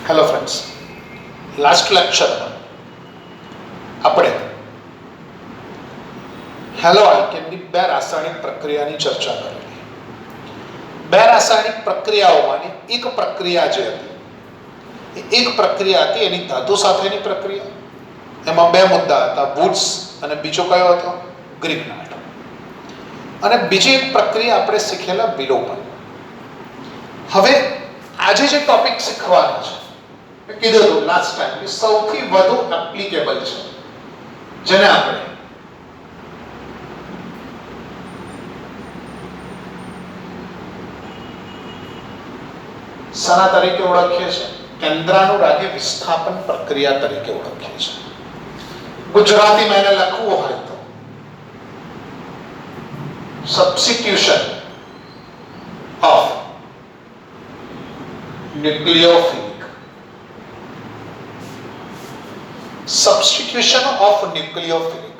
Hello friends, last લેક્ચરમાં આપણે hello આલ્કેનની બે રાસાયણિક પ્રક્રિયાની ચર્ચા કરેલી. બે રાસાયણિક પ્રક્રિયાઓમાંની એક પ્રક્રિયા જે હતી એ એક પ્રક્રિયા હતી એની ધાતુ સાથેની પ્રક્રિયા. એમાં બે મુદ્દા હતા, વુડ્સ અને બીજો કયો હતો? ગ્રિગ્નાર્ડ. અને બીજી એક પ્રક્રિયા આપણે શીખેલા વિલોપન. હવે આજે જે ટોપિક શીખવાનો છે મેં કીધું હતું લાસ્ટ ટાઈમ કે સૌથી વધુ એપ્લિકેબલ છે, જેને આપણે શાના તરીકે ઓળખીએ છીએ? કેન્દ્રાનુરાગી વિસ્થાપન પ્રક્રિયા તરીકે ઓળખીએ છીએ. ગુજરાતીમાં એને લખવું હોય તો substitution of nucleophilic. Substitution of nucleophilic.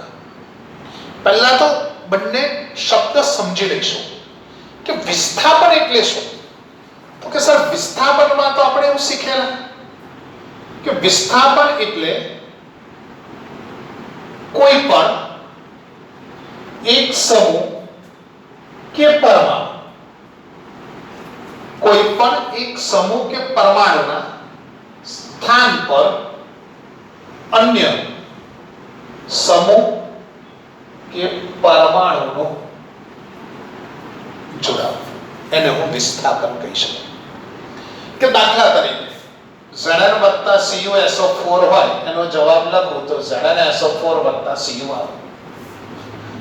પહેલા તો બંને શબ્દ સમજી લઈશું કે વિસ્થાપન એટલે શું. તો કે સર વિસ્થાપનમાં તો આપણે એવું શીખેલા કે વિસ્થાપન એટલે કોઈ પણ એક સમૂહ કે પરમાણુ, કોઈ પણ એક સમૂહ કે પરમાણુના સ્થાન પર અન્ય સમૂહ કે પરમાણુનો જોડાવ, એને હું વિસ્થાપન કહી શકું. કે દાખલા તરીકે Zn વત્તા CuSO4 હોય એનો જવાબ લખું તો ZnSO4 વત્તા Cu આવે.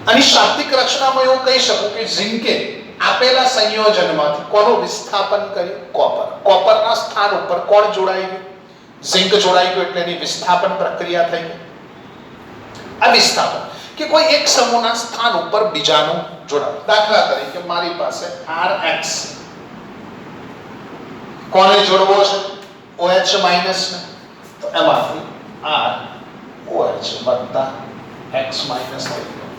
આની શાબ્દિક રચનામાં એવું કહી શકું કે ઝિંકે આપેલા સંયોજનમાંથી કોનું વિસ્થાપન કર્યું? કોપર. કોપરના સ્થાન ઉપર કોણ જોડાઈ ગયું? ઝિંક જોડાઈ ગયું, એટલે એની વિસ્થાપન પ્રક્રિયા થઈ ગઈ. આ વિસ્થાપન કે કોઈ એક સમૂહના સ્થાન ઉપર બીજાનું જોડાવ. દાખલા તરીકે મારી પાસે Rx કોને જોડવો છે? OH માઈનસ ને. તો એમાંથી R OH વત્તા X માઈનસ થઈ ગયો.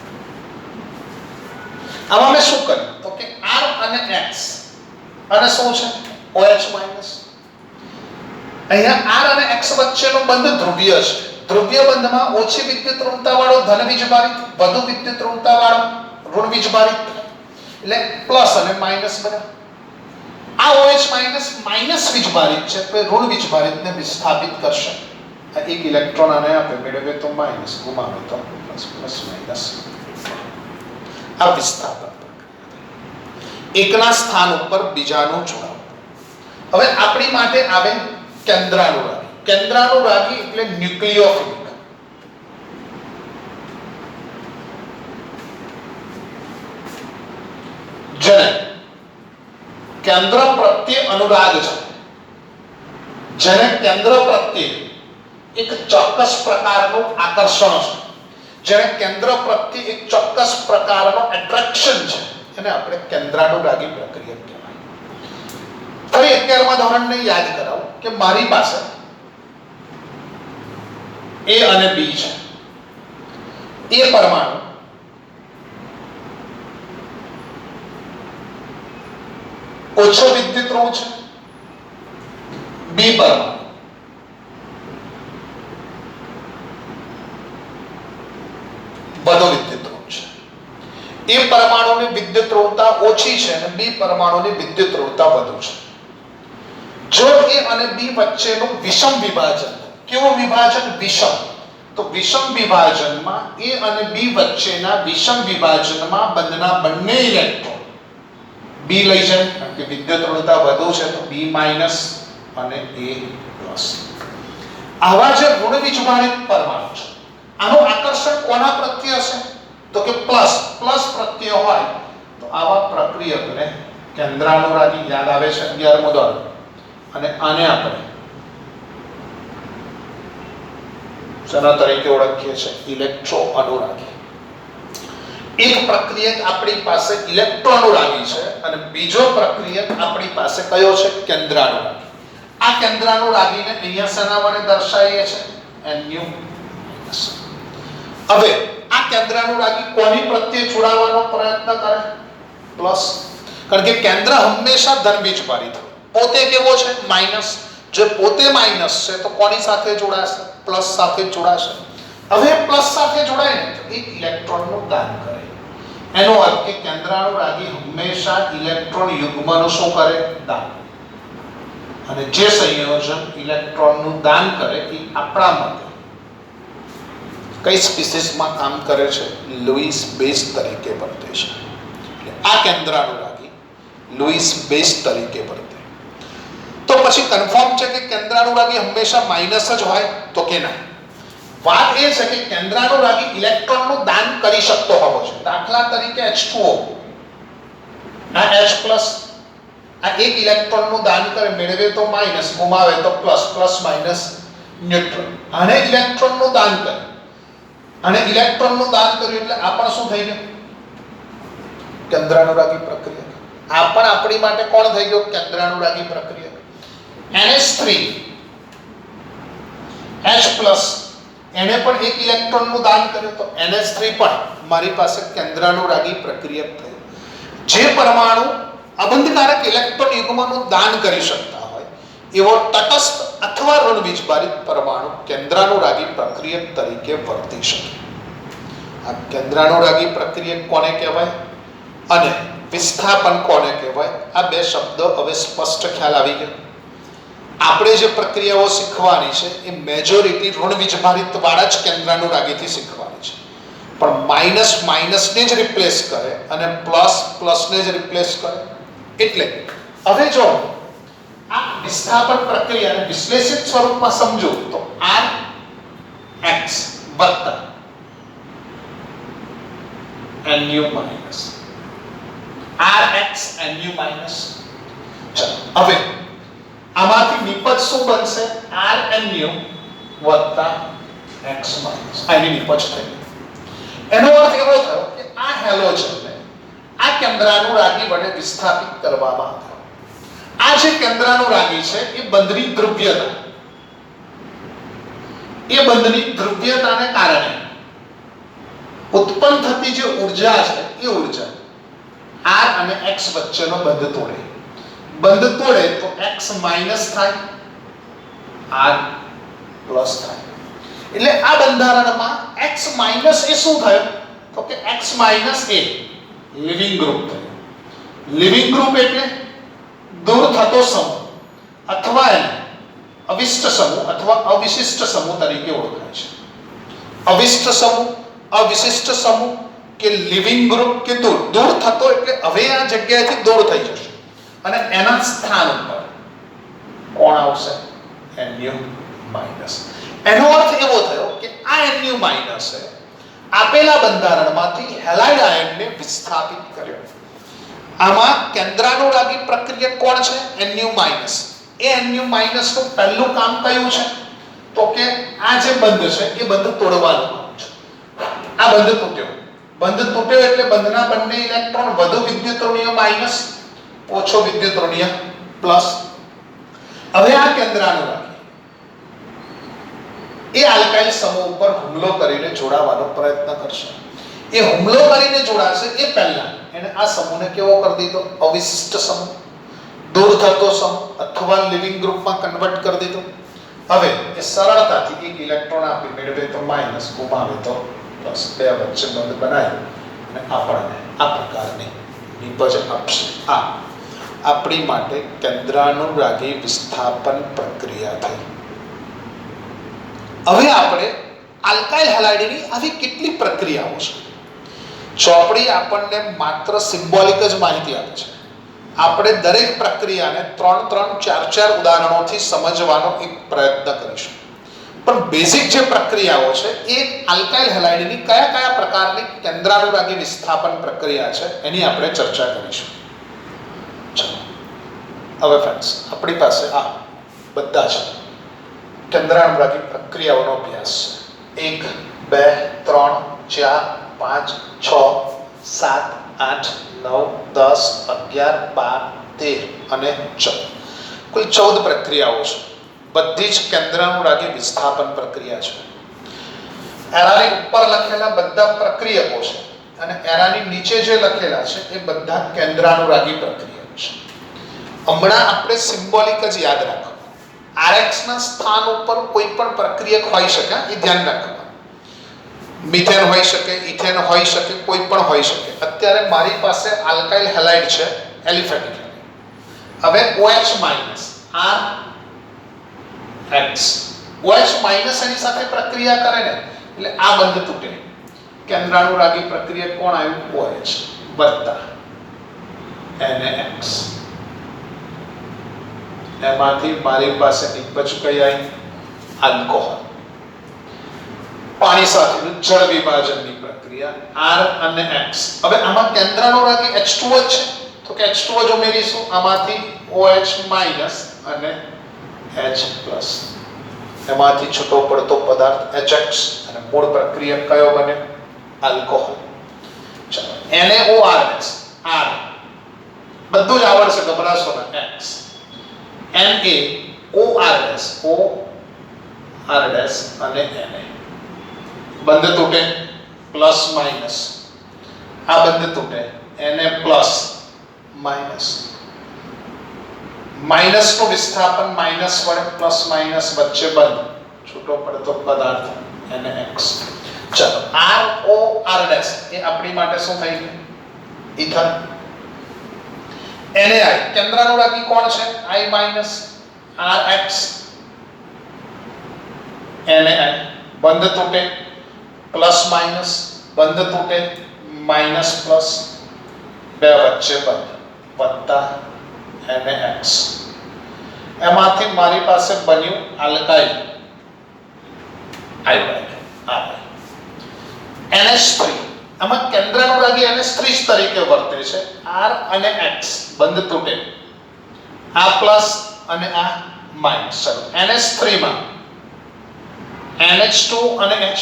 આમાં મેં શું કર્યું તો કે R અને X અને શું છે? OH minus. અહીંયા R અને X વચ્ચેનો બંધ ધ્રુવીય છે. ધ્રુવીય બંધમાં ઓછી વિદ્યુત ઋણતા વાળો ધન વીજભારિત, વધુ વિદ્યુત ઋણતા વાળો ઋણ વીજભારિત, એટલે પ્લસ અને માઈનસ બને. આ OH માઈનસ માઈનસ વીજભારિત છે તો ઋણ વીજભારિતને વિસ્થાપિત કરશે. આ એક ઇલેક્ટ્રોન આને આપે, મેળવે તો માઈનસ, ગુમાવે તો પ્લસ, પ્લસ માઈનસ. આ વિસ્થાપન એકના સ્થાન ઉપર બીજાનું જોડાવ. હવે આપણી માટે આવે કેન્દ્રાનુરાગી. કેન્દ્રાનુરાગી એટલે ન્યુક્લિયોફિલિક. જેને કેન્દ્ર પ્રત્યે અનુરાગ છે, જેને કેન્દ્ર પ્રત્યે એક ચોક્કસ પ્રકારનું આકર્ષણ છે, જેને કેન્દ્ર પ્રત્યે એક ચોક્કસ પ્રકારનો એટ્રેક્શન છે, એને આપણે કેન્દ્રાનુરાગી પ્રક્રિયા કહેવાય. ફરી 11મા ધોરણને યાદ કરાવું કે મારી પાસે A અને B છે. એ પરમાણુ ઓછો વિદ્યુત ઋણ છે, B પરમાણુ વધુ વિદ્યુત ઋણ છે. એ પરમાણુની વિદ્યુત ઋણતા ઓછી છે અને B પરમાણુની વિદ્યુત ઋણતા વધુ છે. જો A અને B વચ્ચેનું વિષમ વિભાજન, કેવું વિભાજન? વિષમ. તો વિષમ વિભાજનમાં A અને B વચ્ચેના વિષમ વિભાજનમાં બંધના બંને ઇલેક્ટ્રોન B લઈ જાય, કારણ કે વિદ્યુત ઋણતા વધુ છે તો B માઈનસ અને A પ્લસ. આવા જે ઋણ વીજભારિત પરમાણુ છે આનું આકર્ષણ કોના પ્રત્યે હશે? તો કે પ્લસ. પ્લસ પ્રત્યે હોય તો આવા પ્રક્રિયકને કેન્દ્રાનુરાગી યાદ આવે છે 11મું ધોરણ. અને આને આપણે શેના તરીકે ઓળખીએ છીએ? ઇલેક્ટ્રો અનુરાગી. એક પ્રક્રિયક આપણી પાસે ઇલેક્ટ્રોઅનુરાગી છે અને બીજો પ્રક્રિયક આપણી પાસે કયો છે? કેન્દ્રાનુરાગી. આ કેન્દ્રાનુરાગીને અહીંયા શેના વડે દર્શાવીએ છીએ? Nu. હવે આ કેન્દ્રાનુરાગી કોની પ્રત્યે જોડાવાનો પ્રયત્ન કરે? પ્લસ. કારણ કે કેન્દ્ર હંમેશા ધન વીજભારિત, પોતે કેવો છે? માઈનસ. જે પોતે માઇનસ છે તો કોની સાથે જોડાશે? પ્લસ સાથે જોડાશે. હવે પ્લસ સાથે જોડાય ને તો એક ઇલેક્ટ્રોનનું દાન કરે. એનો અર્થ કે કેન્દ્રાનુરાગી હંમેશા ઇલેક્ટ્રોન યુગ્મનું શું કરે? દાન. અને જે સંયોજન ઇલેક્ટ્રોનનું દાન કરે એ આપણા માટે કઈ સ્પીસીસમાં કામ કરે છે? લુઈસ બેઝ તરીકે વર્તે છે. એટલે આ કેન્દ્રાનુરાગી લુઈસ બેઝ તરીકે વર્તે. તો પછી કન્ફર્મ છે કે કેન્દ્રાનુરાગી હંમેશા માઇનસ જ હોય? તો કે ના. વાત એ છે કે કેન્દ્રાનુરાગી ઇલેક્ટ્રોનનું દાન કરી શકતો હોવો જોઈએ. દાખલા તરીકે H2O, આ H+ આ એક ઇલેક્ટ્રોનનું દાન કરે, મેળવે તો માઇનસ, ગુમાવે તો પ્લસ, પ્લસ માઇનસ ન્યુટ્રલ. આને ઇલેક્ટ્રોનનું દાન કરે, અને ઇલેક્ટ્રોનનું દાન કર્યું એટલે આ પણ શું થઈ ગયું? કેન્દ્રાનુરાગી પ્રક્રિયા. આ પણ આપણી માટે કોણ થઈ ગયો? કેન્દ્રાનુરાગી પ્રક્રિયા. NH3 H+ એને પણ એક ઇલેક્ટ્રોનનું દાન કર્યું તો NH3 પણ મારી પાસે કેન્દ્રાનુરાગી પ્રક્રિયા થઈ. જે પરમાણુ અબંધકારક ઇલેક્ટ્રોન યુગ્મનું દાન કરી શકતા હોય એવો તટસ્થ અથવા ઋણવીજભારિત પરમાણુ કેન્દ્રાનુરાગી પ્રક્રિયક તરીકે વર્તી શકે. આ કેન્દ્રાનુરાગી પ્રક્રિયક કોને કહેવાય અને વિસ્થાપન કોને કહેવાય? આ બે શબ્દો હવે સ્પષ્ટ ખ્યાલ આવી ગયો. આપણે જે પ્રક્રિયાઓ શીખવાની છે એ મેજોરિટી ઋણવીજભારિત વાળા જ કેન્દ્રાનુરાગીથી શીખવાની છે. પણ માઇનસ માઇનસને જ રિપ્લેસ કરે અને પ્લસ પ્લસને જ રિપ્લેસ કરે. એટલે હવે જો આ વિસ્થાપન પ્રક્રિયાને વિશ્લેષિત સ્વરૂપમાં સમજો તો Rx વત્તા Nu minus Rx Nu minus. ચાલો હવે આમાંથી નિપજ શું બનશે? Rnu વત્તા x માઇનસ. આની નિપજ થઈ. એનો અર્થ એવો થયો કે આ હેલોજનને આ કેન્દ્રાનુરાગી વડે વિસ્થાપિત કરવામાં આવ્યો. આ જે કેન્દ્રાનુરાગી છે એ બંધની ધ્રુવ્યતાને કારણે ઉત્પન્ન થતી જે ઊર્જા છે એ ઊર્જા R અને X વચ્ચેનો બંધ તોડે. બંધ તોડે તો x માઇનસ થાય, R પ્લસ થાય. એટલે આ બંધારણમાં x માઇનસ એ શું થયું? તો કે x માઇનસ એ લિવિંગ ગ્રુપ થયું. લિવિંગ ગ્રુપ એટલે દૂર થતો સમૂહ અથવા એને અવિષ્ટ સમૂહ અથવા અવિશિષ્ટ સમૂહ તરીકે ઓળખાય છે. અવિષ્ટ સમૂહ, અવિશિષ્ટ સમૂહ કે લિવિંગ ગ્રુપ કે દૂર થતો એટલે હવે આ જગ્યાએથી દૂર થઈ જશે અને એના સ્થાન ઉપર કોણ આવશે? Nu minus. એનો અર્થ એવો થયો કે આ Nu માઇનસ છે આપેલા બંધારણમાંથી હેલાઇડ આયનને વિસ્થાપિત કર્યો. આમાં કેન્દ્રાનુરાગી પ્રક્રિયા કોણ છે? Nu minus. એ Nu માઇનસ નું પહેલું કામ કયું છે? તો કે આ જે બંધ છે એ બંધ તોડવાનું કામ છે. આ બંધ તૂટ્યો. બંધ તૂટ્યો એટલે બંધના બંને ઇલેક્ટ્રોન વધુ વિદ્યુતઋણીય માઇનસ, ઓછો વિદ્યુતઋણીય પ્લસ. હવે આ કેન્દ્રાનુરાગી એ આલ્કાઇલ સમૂહ ઉપર હુમલો કરીને જોડાવાનો પ્રયત્ન કરશે. એ હુમલો કરીને જોડાશે એ પહેલા એને આ સમૂહને કેવો કરી દીધો? અવિશિષ્ટ સમૂહ, દૂર થતો સમૂહ અથવા લિવિંગ ગ્રુપમાં કન્વર્ટ કરી દીધો. હવે એ સરળતાથી એક ઇલેક્ટ્રોન આપી, મેળવે તો માઇનસ, ગુમાવે તો પ્લસ, બે વચ્ચે બંધ બનાવી અને આપણને આ પ્રકારની નિપજ આપશે. આ આપણી માટે કેન્દ્રાનુરાગી વિસ્થાપન પ્રક્રિયા થઈ. હવે આપણે આલ્કાઇલ હેલાઇડની આવી કેટલી પ્રક્રિયાઓ છે. ચોપડી આપણને માત્ર સિમ્બોલિક જ માહિતી આપે છે. આપણે દરેક પ્રક્રિયાને 3, 4 ઉદાહરણોથી સમજવાનો એક પ્રયત્ન કરીશું. પણ બેઝિક જે પ્રક્રિયાઓ છે એ આલ્કાઇલ હેલાઇડની કયા પ્રકારની કેન્દ્રાનુરાગી વિસ્થાપન પ્રક્રિયા છે એની આપણે ચર્ચા કરીશું. હવે ફ્રેન્ડ્સ, આપણી પાસે આ બધા છે કેન્દ્રાનુરાગી પ્રક્રિયાઓનો અભ્યાસ છે. 1, 2, 3, 4, 5, 6, 7, 8, 9, 10, 11, 12, 13 અને 14. કુલ 14 પ્રક્રિયાઓ છે. બધી જ કેન્દ્રાનુરાગી વિસ્થાપન પ્રક્રિયા છે. એરાની ઉપર લખેલા બધા પ્રક્રિયકો છે અને એરાની નીચે જે લખેલા છે એ બધા કેન્દ્રાનુરાગી પ્રક્રિયાઓ છે. હમણાં આપણે સિમ્બોલિક જ યાદ રાખો. Rx ના સ્થાન ઉપર કોઈ પણ પ્રક્રિયક હોઈ શકે, એ ધ્યાન રાખવાનું. મિથેન હોઈ શકે, ઇથેન હોઈ શકે, કોઈ પણ હોઈ શકે. અત્યારે મારી પાસે આલ્કાઇલ હેલાઇડ છે, એલિફેટિક. હવે OH minus RX, OH minus એની સાથે પ્રક્રિયા કરે ને એટલે આ બંધ તૂટે. કેન્દ્રાનુરાગી પ્રક્રિયક કોણ આવ્યું? OH વત્તા NaX. એમાંથી મારી પાસે નિપજ કઈ આવી? આલ્કોહોલ. પાણી સાથેનું જળ વિભાજનની પ્રક્રિયા R અને X. હવે આમાં કેન્દ્રાનુરાગી H2O છે, તો કે H2O જો ઉમેરીશું આમાંથી OH માઇનસ અને H પ્લસ. એમાંથી છૂટો પડતો પદાર્થ HX અને મૂળ પ્રક્રિયક કયો બને? આલ્કોહોલ. ચાલો NaORS, R બધું જ આવડશે, ગભરાશો ના. X NaORS, ORS અને Na બંધ તૂટે, પ્લસ માઇનસ. આ બંધ તૂટે, Na પ્લસ માઇનસ. માઇનસ નું વિસ્થાપન માઇનસ વડે, પ્લસ માઇનસ વચ્ચે બંધ, છૂટો પડતો પદાર્થ NaX. ચલો ROR' એ આપણી માટે શું થઈ ગયું? ઇથર. NaI કેન્દ્રાનુરાગી કોણ છે? I minus RX. NaI બંધ તૂટે, પ્લસ માઇનસ બંધ તૂટે, માઇનસ પ્લસ બે વચ્ચે બંધ, વત્તા NaX. એમાંથી મારી પાસે બન્યું આલ્કાઇલ આયોડાઇડ. NH3 આમાં કેન્દ્રાનુરાગી NH3 તરીકે વર્તે છે. R અને X બંધ તૂટે, આ પ્લસ અને આ માઇનસ. ચલો NH3 માં NH2 અને H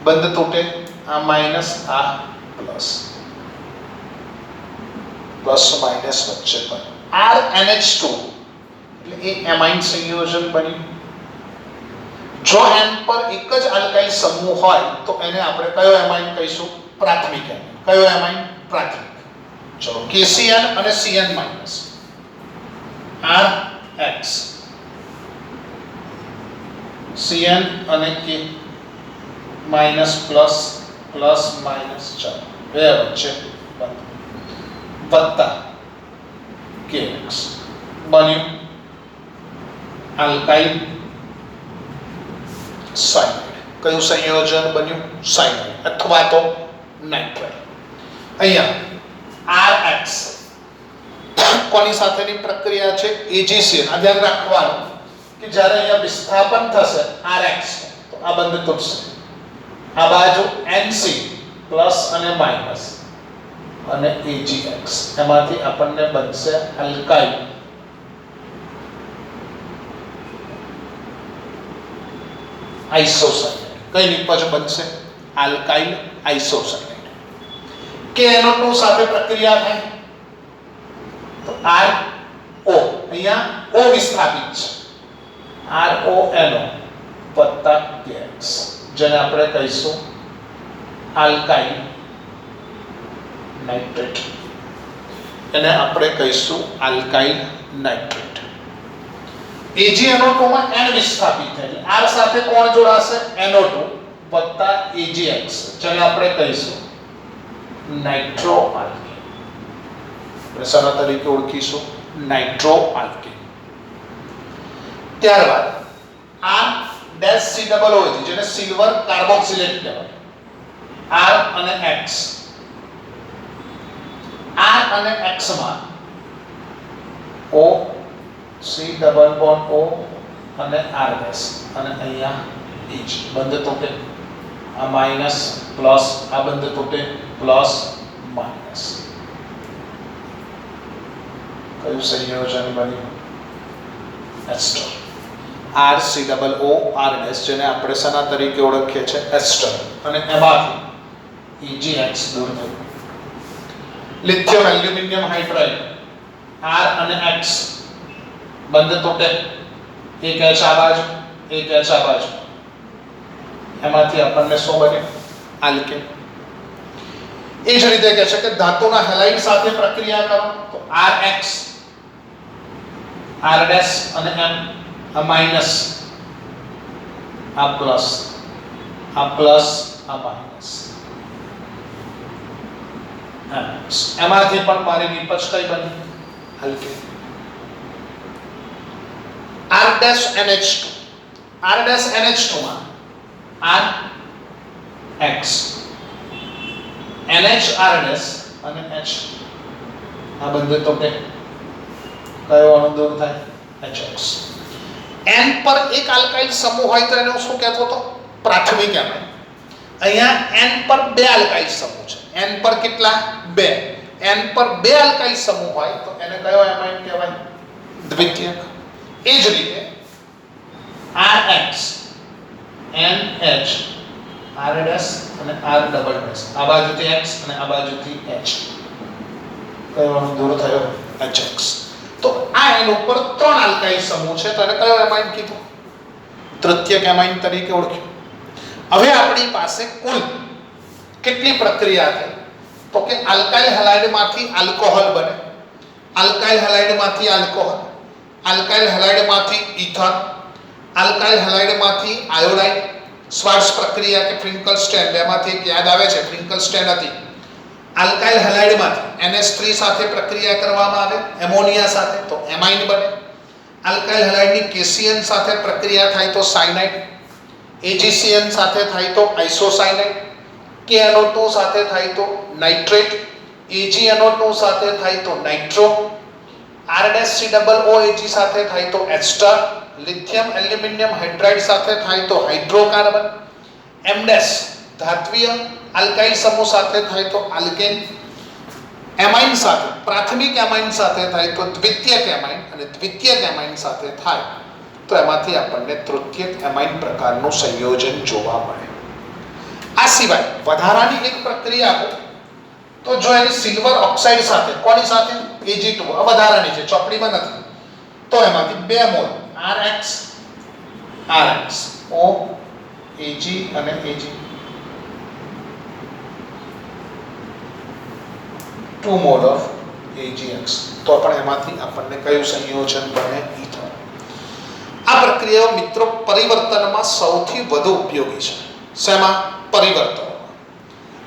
બંધ તૂટે, આ માઇનસ આ પ્લસ, પ્લસ માઇનસ વચ્ચે બંધ. RNH2 એટલે એ એમાઇન સંયોજન બન્યું. જો N પર એક જ આલ્કાઇલ સમૂહ હોય તો એને આપણે કયો એમાઇન કહીશું? પ્રાથમિક એમાઇન. કયો એમાઇન? પ્રાથમિક. ચલો KCN અને CN માઇનસ RX, CN અને K minus plus, plus minus, ચાલો બે વચ્ચે બંધ, વત્તા KX બન્યું આલ્કાઇલ સાયનાઇડ. કયું સંયોજન બન્યું? સાયનાઇડ અથવા તો નાઇટ્રાઇલ. અહીંયા RX કોની સાથેની પ્રક્રિયા છે? AgCN. આ ધ્યાન રાખવાનું કે જ્યારે અહીંયા વિસ્થાપન થશે RX તો આ બંધ તૂટશે, આ બાજુ NC પ્લસ અને માઇનસ અને AgX. એમાંથી આપણને બનશે આલ્કાઇલ આઇસોસાયનાઇડ. કઈ નિપજ બનશે? Alkyl isocyanide. KNO2 સાથે પ્રક્રિયા થાય તો RO, અહીંયા O વિસ્થાપિત છે, RONO વત્તા KX, જેને આપણે કહીશું આલ્કાઇલ નાઇટ્રેટ. એને આપણે કહીશું આલ્કાઇલ નાઇટ્રેટ. AgNO2 માં N વિસ્થાપિત થાય, R સાથે કોણ જોડાશે? NO2 વત્તા AgX, જેને આપણે કહીશું નાઇટ્રો આલ્કેન. પ્રસારા તરીકે ઓળખીશું નાઇટ્રો આલ્કેન. ત્યારબાદ R-COOH જેને સિલ્વર કાર્બોક્સિલેટ કહેવાય. R અને X, R અને X માં O, C double bond O અને R' અને અહીંયા H બંધ તૂટે, આ માઇનસ પ્લસ, આ બંધ તૂટે, પ્લસ માઇનસ. કયું સંયોજન બન્યું? એસ્ટર. RCOORS જેને આપણે શેના તરીકે ઓળખીએ છીએ? એસ્ટર. અને એમાંથી AgX દૂર થયું. લિથિયમ એલ્યુમિનિયમ હાઇડ્રાઇડ, R અને X બંધ તૂટે, એક H આ બાજુ, એક H આ બાજુ. એમાંથી આપણને શું બને? આલ્કેન. એ જ રીતે કહે છે કે ધાતુના હેલાઇડ સાથે પ્રક્રિયા કરો તો RX R ડેશ અને M, આ માઈનસ, આ પ્લસ, આ પ્લસ, આ માઈનસ. એમાંથી પણ મારી નિપજ કઈ બની? હલકી. R dash NH2, R dash NH2 માં R X, NH R dash અને H, આ બંને તો કે કયો અણુ દૂર થાય? HX. N પર એક આલ્કાઇલ સમૂહ હોય તો એને શું કહેતો હતો? પ્રાથમિક એમાઇન. અહીંયા N પર બે આલ્કાઇલ સમૂહ છે. N પર કેટલા? બે. N પર બે આલ્કાઇલ સમૂહ હોય તો એને કયો એમાઇન કહેવાય? દ્વિતીયક. એ જ રીતે RX, NH, R ડેશ અને R ડબલ ડેશ, આ બાજુથી X અને આ બાજુથી H, કયો અણુ દૂર થયો? HX. તો આ એન ઉપર ત્રણ આલ્કાઇલ સમૂહ છે તો એને કયો એમાઇન કીધું? તૃતીયક એમાઇન તરીકે ઓળખ્યું. હવે આપણી પાસે કુલ કેટલી પ્રક્રિયા થઈ? તો કે આલ્કાઇલ હેલાઇડમાંથી આલ્કોહોલ બને, આલ્કાઇલ હેલાઇડમાંથી આલ્કોહોલ, આલ્કાઇલ હેલાઇડમાંથી ઇથર, આલ્કાઇલ હેલાઇડમાંથી આયોડાઇડ. સ્વાર્ટ્સ પ્રક્રિયા કે ફ્રિન્કલસ્ટેન, બેમાંથી એક યાદ આવે છે, ફ્રિન્કલસ્ટેન હતી. આલ્કાઇલ હેલાઇડમાંથી NH3 સાથે પ્રક્રિયા કરવામાં આવે, એમોનિયા સાથે, તો એમાઇન બને. આલ્કાઇલ હેલાઇડની કેસીએન સાથે પ્રક્રિયા થાય તો સાયનાઇડ, AgCN સાથે થાય તો આઇસોસાયનાઇડ, KNO2 સાથે થાય તો નાઇટ્રેટ, AgNO2 સાથે થાય તો નાઇટ્રો, R-COOH સાથે થાય તો એસ્ટર, લિથિયમ એલ્યુમિનિયમ હાઇડ્રાઇડ સાથે થાય તો હાઇડ્રોકાર્બન, M- ધાત્વીય આલ્કાઇલ સમૂહ સાથે થાય તો આલ્કેન, એમાઇન સાથે, પ્રાથમિક એમાઇન સાથે થાય તો દ્વિતીયક એમાઇન, અને દ્વિતીયક એમાઇન સાથે થાય તો એમાંથી આપણને તૃતીયક એમાઇન પ્રકારનું સંયોજન જોવા મળે. આ સિવાય વધારાની એક પ્રક્રિયા આપો તો જો એની સિલ્વર ઓક્સાઇડ સાથે, કોની સાથે? Ag2, આ વધારાની છે, ચોપડીમાં નથી, તો એમાંથી 2 mall RX, RX, O, Ag અને Ag, 2 મોલ ઓફ AgX, તો પણ એમાંથી આપણને કયું સંયોજન બને? ઇથર. આ પ્રક્રિયાઓ મિત્રો પરિવર્તનમાં સૌથી વધુ ઉપયોગી છે. શેમાં? પરિવર્તનમાં.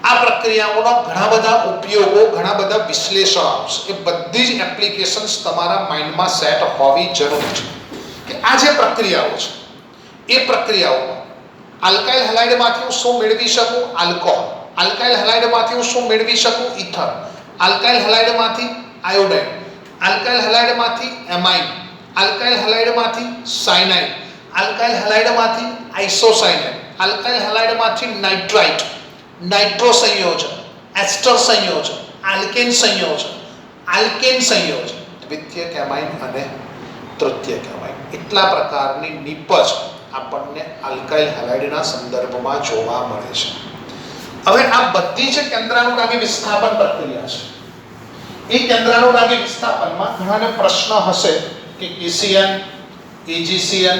આ પ્રક્રિયાઓના ઘણા બધા ઉપયોગો, ઘણા બધા વિશ્લેષણો આવશે. એ બધી જ એપ્લિકેશન્સ તમારા માઇન્ડમાં સેટ હોવી જરૂરી છે કે આ જે પ્રક્રિયાઓ છે એ પ્રક્રિયાઓમાં આલ્કાઇલ હેલાઇડમાંથી હું શું મેળવી શકું? આલ્કોહોલ. આલ્કાઇલ હેલાઇડમાંથી હું શું મેળવી શકું? ઇથર. આલ્કાઇલ હેલાઇડમાંથી આયોડાઇડ, આલ્કાઇલ હેલાઇડમાંથી એમાઇન, આલ્કાઇલ હેલાઇડમાંથી સાયનાઇડ, આલ્કાઇલ હેલાઇડમાંથી આઇસોસાયનાઇડ, આલ્કાઇલ હેલાઇડમાંથી નાઇટ્રાઇટ, નાઇટ્રો સંયોજન, એસ્ટર સંયોજન, આલ્કેન સંયોજન, આલ્કેન સંયોજન, દ્વિતીયક એમાઇન અને તૃતીયક એમાઇન. એટલા પ્રકારની નિપજ આપણને આલ્કાઇલ હેલાઇડના સંદર્ભમાં જોવા મળે છે. હવે આ બધી જે કેન્દ્રાનુગામી વિસ્થાપન પ્રક્રિયા છે એ કેન્દ્રાનુગામી વિસ્થાપનમાં ઘણાને પ્રશ્ન હશે કે KCN, AgCN,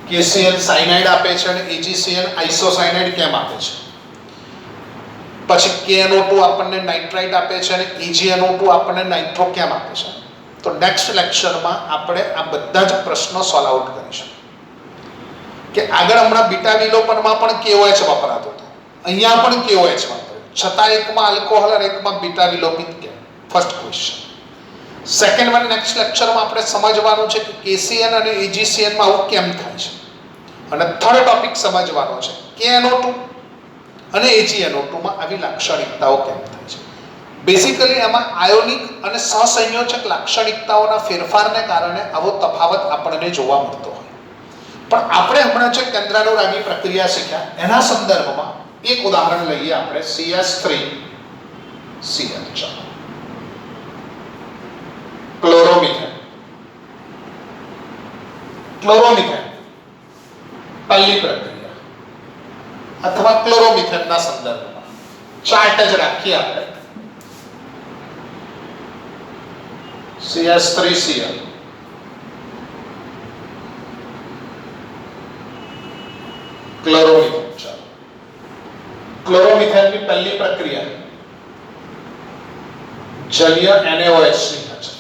KCN સાયનાઇડ આપે છે અને AgCN આઇસોસાયનાઇડ કેમ આપે છે? પછી KNO2 આપણને નાઇટ્રાઇટ આપે છે અને AgNO2 આપણને નાઇટ્રો કેમ આપે છે? તો નેક્સ્ટ લેક્ચરમાં આપણે આ બધા જ પ્રશ્નો સોલ્વ આઉટ કરીશું કે આગળ હમણાં બીટા વિલોપનમાં પણ KOH વપરાતો હતો, અહીંયા પણ KOH વાપર્યો, છતાં એકમાં આલ્કોહોલ અને એકમાં બીટા વિલોપિત કેમ? First question. Second one next લેક્ચરમાં આપણે સમજવાનું છે કે KCN અને AgCN માં આવું કેમ થાય છે, અને થર્ડ ટોપિક સમજવાનો છે KNO2 અને AgNO2 માં આવી લાક્ષણિકતાઓ કેમ થાય છે. બેઝિકલી એમાં આયોનિક અને સહસંયોજક લાક્ષણિકતાઓના ફેરફારને કારણે આવો તફાવત આપણને જોવા મળતો હોય. પણ આપણે હમણાં જે કેન્દ્રાનુગામી પ્રક્રિયા શીખ્યા એના સંદર્ભમાં એક ઉદાહરણ લઈએ આપણે CS3Cl. ચાલો, ક્લોરોમિથેન. ક્લોરોમિથેન પહેલી પ્રક્રિયા અથવા ક્લોરોમિથેનના સંદર્ભમાં ચાર્ટ જ રાખીએ આપણે. CS3Cl, chloromethane. ચાલો, ક્લોરોમિથેનની પહેલી પ્રક્રિયા જલીય NaOH ની છે.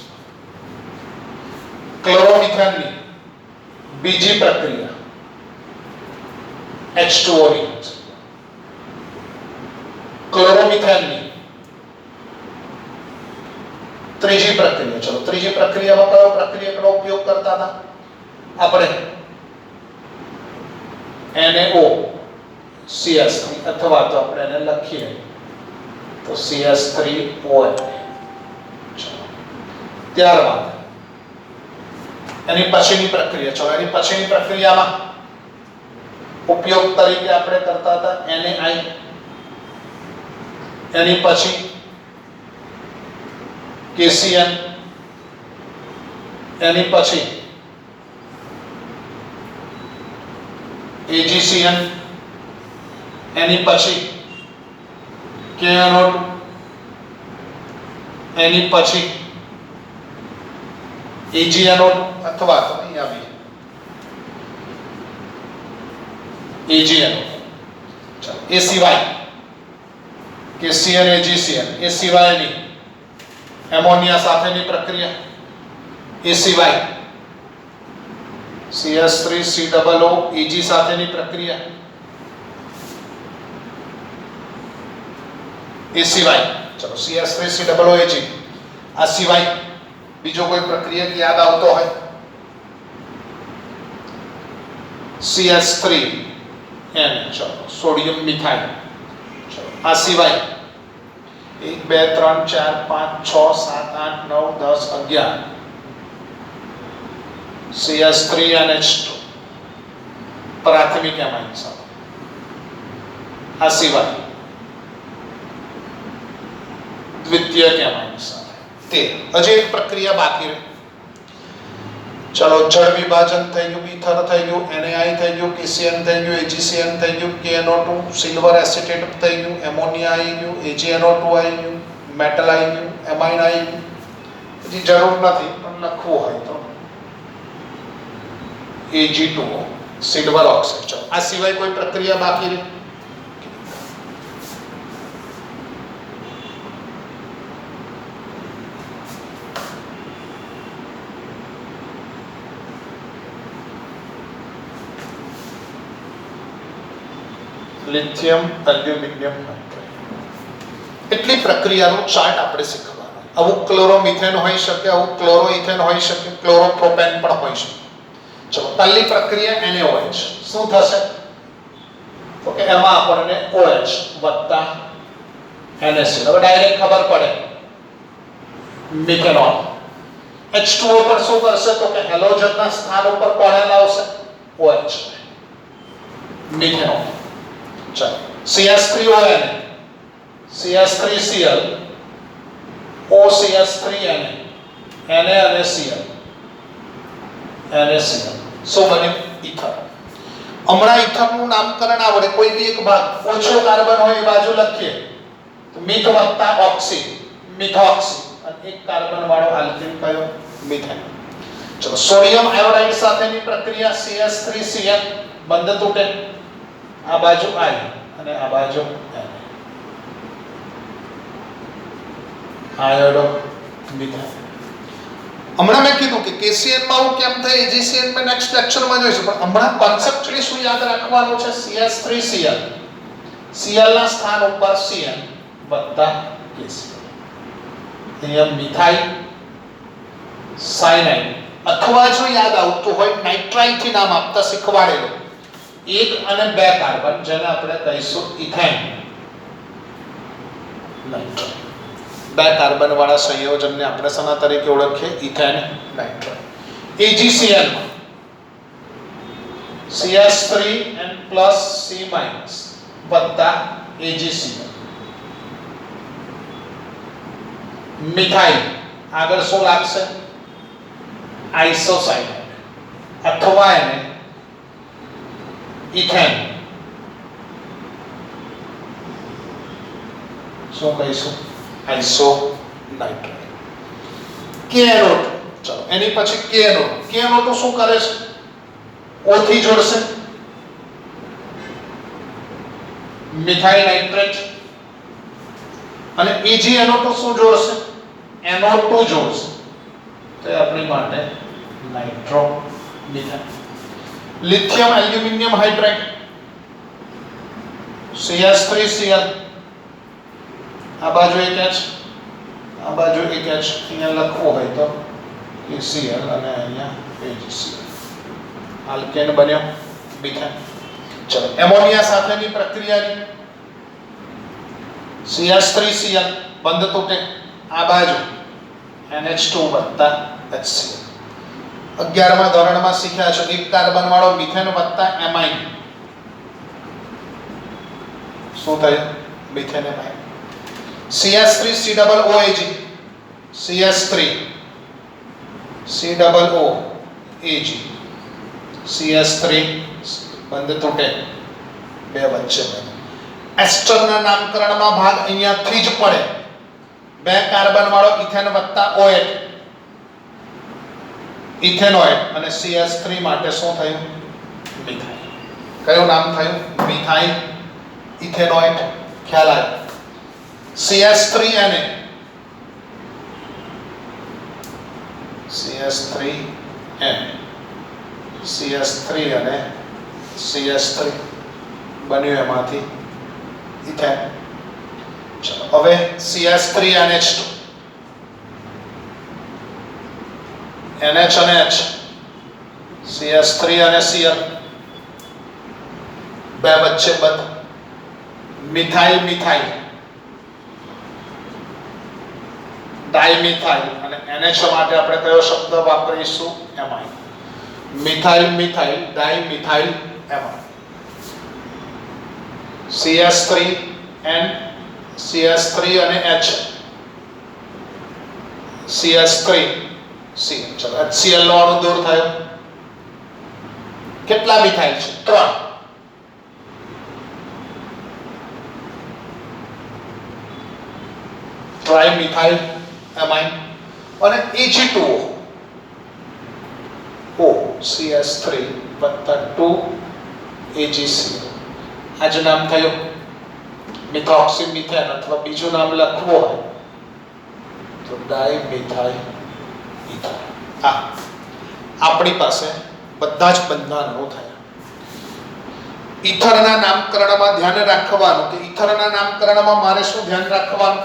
ક્લોરોમિથેનની બીજી પ્રક્રિયા H2O ની ક્લોરોમિથેનની ત્રીજી પ્રક્રિયા. ચલો ત્રીજી પ્રક્રિયામાં કયો પ્રક્રિયાનો ઉપયોગ કરતા હતા આપણે? NaO CS3 અથવા તો આપણે એને લખીએ તો CS3OH. ત્યારબાદ એની પછીની પ્રક્રિયા, ચલો એની પછીની પ્રક્રિયામાં ઉપયોગ તરીકે આપણે કરતા હતા NaI. એની પછી KCN, એની પછી AgCN, એની પછી KNO2, એની પછી AgNO2 અથવા તો અહીં આવી AgNO2. ચાલો એ સિવાય KCN, AgCN, એ સિવાયની એમોનિયા સાથેની પ્રક્રિયા, એ સિવાય CS3COO Eg સાથેની પ્રક્રિયા, એ સિવાય ચલો CS3COO Eg, આ સિવાય બીજો કોઈ પ્રક્રિયા યાદ આવતો હોય? CS3N, ચલો સોડિયમ મિથાઇલ. ચલો આ સિવાય 1 2 3 4 5 6 7 8 9 10 11 CS3NH2 પ્રાથમિક એમાઇન સાથે. આ સિવાય દ્વિતીયક એમાઇન સાથે. તે હજી એક પ્રક્રિયા બાકી રહી. ચલો જળ વિભાજન થઈ ગયું, ઇથર થઈ ગયું, NaI થઈ ગયું, KCN થઈ ગયું, AgCN થઈ ગયું, KNO2 સિલ્વર એસિટેટ થઈ ગયું, એમોનિયા આવી ગયું, AgNO2 આવી ગયું, મેટલ આવી ગયું, એમાઇન આવી ગયું. હજી જરૂર નથી પણ લખવું હોય તો Ag2O સિલ્વર ઓક્સાઇડ. ચલો આ સિવાય કોઈ પ્રક્રિયા બાકી રહી? Lithium aluminium nitride. એટલી પ્રક્રિયાનો ચાર્ટ આપણે શીખવાનો. આવું ક્લોરોમિથેન હોઈ શકે, આવું ક્લોરોઇથેન હોઈ શકે, ક્લોરોપ્રોપેન પણ હોઈ શકે. ચલો પહેલી પ્રક્રિયા NaOH. શું થશે? તો કે એમાં આપણને OH વત્તા NaCl. હવે ડાયરેક્ટ ખબર પડે મિથેનોલ. H2O પર શું કરશે? તો કે હેલોજનના સ્થાન ઉપર કોને લાવશે? OH methanol. ચલો CS3ON, CS3Cl, OCS3Na, Na અને Cl, NaCl. શું બન્યું? ઇથર. હમણાં ઇથરનું નામકરણ આવડે, કોઈ બી એક ભાગ ઓછો કાર્બન હોય એ બાજુ લખીએ તો મિથ વત્તા ઓક્સી, મિથોક્સી. અને એક કાર્બન વાળો આલ્કીન કયો? મિથેન. ચલો સોડિયમ આયોડાઇડ સાથેની પ્રક્રિયા CS3Cl બંધ તૂટે, આ બાજુ I અને આ બાજુ N. Iodo methyl. હમણાં મેં કીધું કે KCN માં આવું કેમ થાય, AgCN માં નેક્સ્ટ લેક્ચરમાં જોઈશું, પણ હમણાં કોન્સેપ્ચ્યુઅલી શું યાદ રાખવાનું છે? CS3Cl, Cl ના સ્થાન ઉપર Cn વત્તા KCl. અહીંયા મિથાઇલ સાયનાઇડ, અથવા જો યાદ આવતું હોય નાઇટ્રાઇલ થી નામ આપતા શીખવાડેલું, 1 અને 2 કાર્બન જેને આપણે કહીશું ઇથેન નાઇટ્રાઇલ. 2 કાર્બન વાળા સંયોજનને આપણે શેના તરીકે ઓળખીએ? Ethane nitrile. AgCl માં CS3N+C- વત્તા AgCl. મિથાઇલ આગળ શું લાગશે? આઇસોસાયનાઇડ અથવા એને ઇથેન શું કહીશું? આઇસોનાઇટ્રાઇલ. KNO2. ચલો એની પછી KNO2. KNO2 શું કરે છે? O થી જોડશે મિથાઇલ નાઇટ્રેટ, અને AgNO2 શું જોડશે? NO2 જોડશે. તો એ આપણી માટે nitro methyl. Lithium aluminium hydride CH3Cl. આ બાજુ એક H, આ બાજુ એક H. અહીંયા લખવું હોય તો Cl અને અહીંયા AgCl. આલ્કેન બન્યો મિથાઇલ. ચલો એમોનિયા સાથેની પ્રક્રિયાની CH3Cl બંધ તૂટે. આ બાજુ NH2 વત્તા HCl. 11મા ધોરણમાં શીખ્યા છો એક કાર્બન વાળો મિથેન વત્તા એમાઇન. શું થયું? Methane amine. CH3COOAg. CH3COOAg. CH3 બંધ તૂટે, બે વચ્ચે બને. એસ્ટરના નામકરણમાં ભાગ અહીંયાથી જ પડે. બે કાર્બન વાળો ઇથેન વત્તા OH, ઇથેનોઇડ, અને CH3 માટે શું થયું? મિથાઇલ. કયું નામ થયું? મિથાઇલ ઇથેનોઇડ. ખ્યાલ આવ્યો? CH3Na, CH3Na, CH3 અને CH3 બન્યું એમાંથી ઇથેન. ચલો હવે CH3NH2, NH અને H, CH3 અને Cl, બે વચ્ચે બંધ. મિથાઇલ મિથાઇલ, ડાયમિથાઇલ, અને NH માટે આપણે કયો શબ્દ વાપરીશું? Amine. Methyl methyl dimethyl amine. CH3 અને H, CH3Cl. ચલો HCl નો અણુ દૂર થયો. કેટલા મિથાઇલ છે? 3. ટ્રાઇમિથાઇલ એમાઇન. અને Ag2O, CH3 વત્તા 2AgCl. આ જ નામ થયું મિથોક્સીમિથેન, અથવા બીજું નામ લખવું હોય તો ડાયમિથાઇલ ઇથર. આ આપણી પાસે બધા જ બંધારણો થયા. ઇથરના નામકરણમાં ધ્યાન રાખવાનું કે ઇથરના નામકરણમાં મારે શું ધ્યાન રાખવાનું?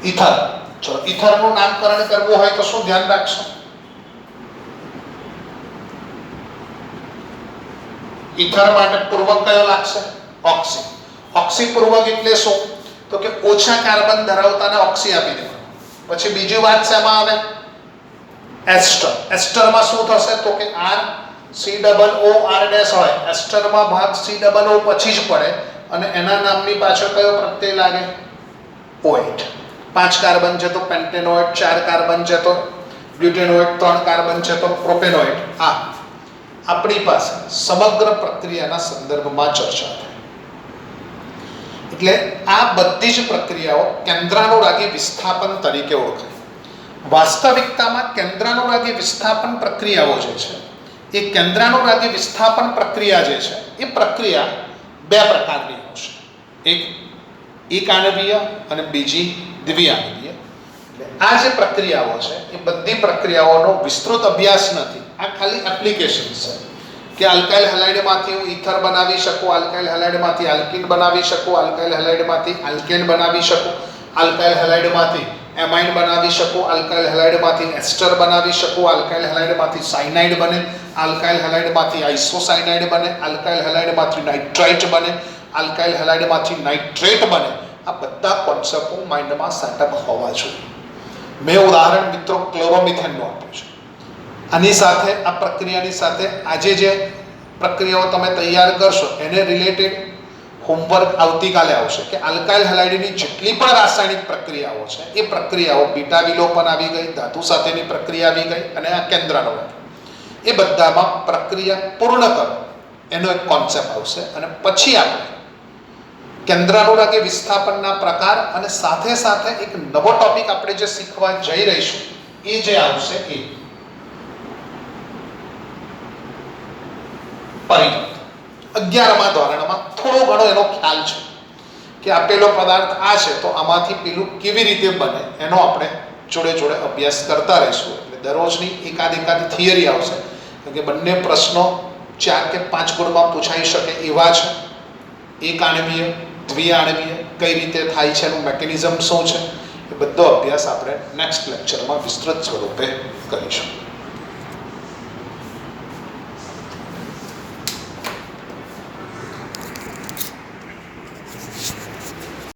ઇથર. ચલો ઇથરનું નામકરણ કરવું હોય તો શું ધ્યાન રાખશો? ઇથર માટે પૂર્વક કયો લાગશે? ઓક્સી. ઓક્સી પૂર્વક એટલે શું? તો કે ઓછા કાર્બન ધરાવતાને ઓક્સી આપી દેવાનું. પછી બીજી વાત શેમાં આવે? એસ્ટર. એસ્ટરમાં શું થશે? તો કે COO R ડેશ હોય, એસ્ટરમાં ભાગ COO પછી જ પડે, અને એના નામની પાછળ કયો પ્રત્યય લાગે? OH. 5 કાર્બન છે તો પેન્ટેનોઇડ, 4 કાર્બન છે તો બ્યુટેનોઇડ, 3 કાર્બન છે તો પ્રોપેનોઇડ. આ આપણી પાસે સમગ્ર પ્રક્રિયાના સંદર્ભમાં ચર્ચા થઈ. એટલે આ બધી જ પ્રક્રિયાઓ કેન્દ્રાનુરાગી વિસ્થાપન તરીકે ઓળખાય. વાસ્તવિકતામાં કેન્દ્રાનુરાગી વિસ્થાપન પ્રક્રિયાઓ જે છે, એ કેન્દ્રાનુરાગી વિસ્થાપન પ્રક્રિયા જે છે, એ પ્રક્રિયા બે પ્રકારની હશે. એક એકાણવીય અને બીજી દ્વિઆણવીય. એટલે આ જે પ્રક્રિયાઓ છે એ બધી પ્રક્રિયાઓનો વિસ્તૃત અભ્યાસ નથી, આ ખાલી એપ્લિકેશન છે કે આલ્કાઇલ હેલાઇડમાંથી હું ઈથર બનાવી શકું, આલ્કાઇલ હેલાઇડમાંથી આલ્કીન બનાવી શકું, આલ્કાઇલ હેલાઇડમાંથી આલ્કેન બનાવી શકું, આલ્કાઇલ હેલાઇડમાંથી એમાઇન બનાવી શકું, આલ્કાઇલ હેલાઇડમાંથી એસ્ટર બનાવી શકું, આલ્કાઇલ હેલાઇડમાંથી સાયનાઇડ બને, આલ્કાઇલ હેલાઇડમાંથી આઇસોસાયનાઇડ બને, આલ્કાઇલ હેલાઇડમાંથી નાઇટ્રાઇટ બને, આલ્કાઇલ હેલાઇડમાંથી નાઇટ્રેટ બને. આ બધા કોન્સેપ્ટો માઇન્ડમાં સેટઅપ હોવા જોઈએ. મેં ઉદાહરણ મિત્રો ક્લોરોમિથેનનું આપ્યું છે. આની સાથે, આ પ્રક્રિયાની સાથે આજે જે પ્રક્રિયાઓ તમે તૈયાર કરશો એને રિલેટેડ હોમવર્ક આવતીકાલે આવશે કે આલ્કાઇલ હેલાઇડની જેટલી પણ રાસાયણિક પ્રક્રિયાઓ છે એ પ્રક્રિયાઓ બીટા વિલોપન આવી ગઈ, ધાતુ સાથેની પ્રક્રિયા આવી ગઈ, અને આ કેન્દ્રનો એ બધામાં પ્રક્રિયા પૂર્ણ કરો એનો એક કોન્સેપ્ટ આવશે. અને પછી આપણે કેન્દ્રાનુરાગી વિસ્થાપનના પ્રકાર અને સાથે સાથે એક નવો ટોપિક આપણે જે શીખવા જઈ રહીશું એ જે આવશે એ પરિપથ. 11મા ધોરણમાં થોડો ઘણો એનો ખ્યાલ છે કે આપેલો પદાર્થ આ છે તો આમાંથી પેલું કેવી રીતે બને એનો આપણે જોડે જોડે અભ્યાસ કરતા રહીશું. એટલે દરરોજની એકાદ થિયરી આવશે, કારણ કે બંને પ્રશ્નો 4 કે 5 ગુણમાં પૂછાઈ શકે એવા છે. એક આણવીય, દ્વિઆણવીય કઈ રીતે થાય છે, એનું મેકેનિઝમ શું છે, એ બધો અભ્યાસ આપણે નેક્સ્ટ લેક્ચરમાં વિસ્તૃત સ્વરૂપે કરીશું.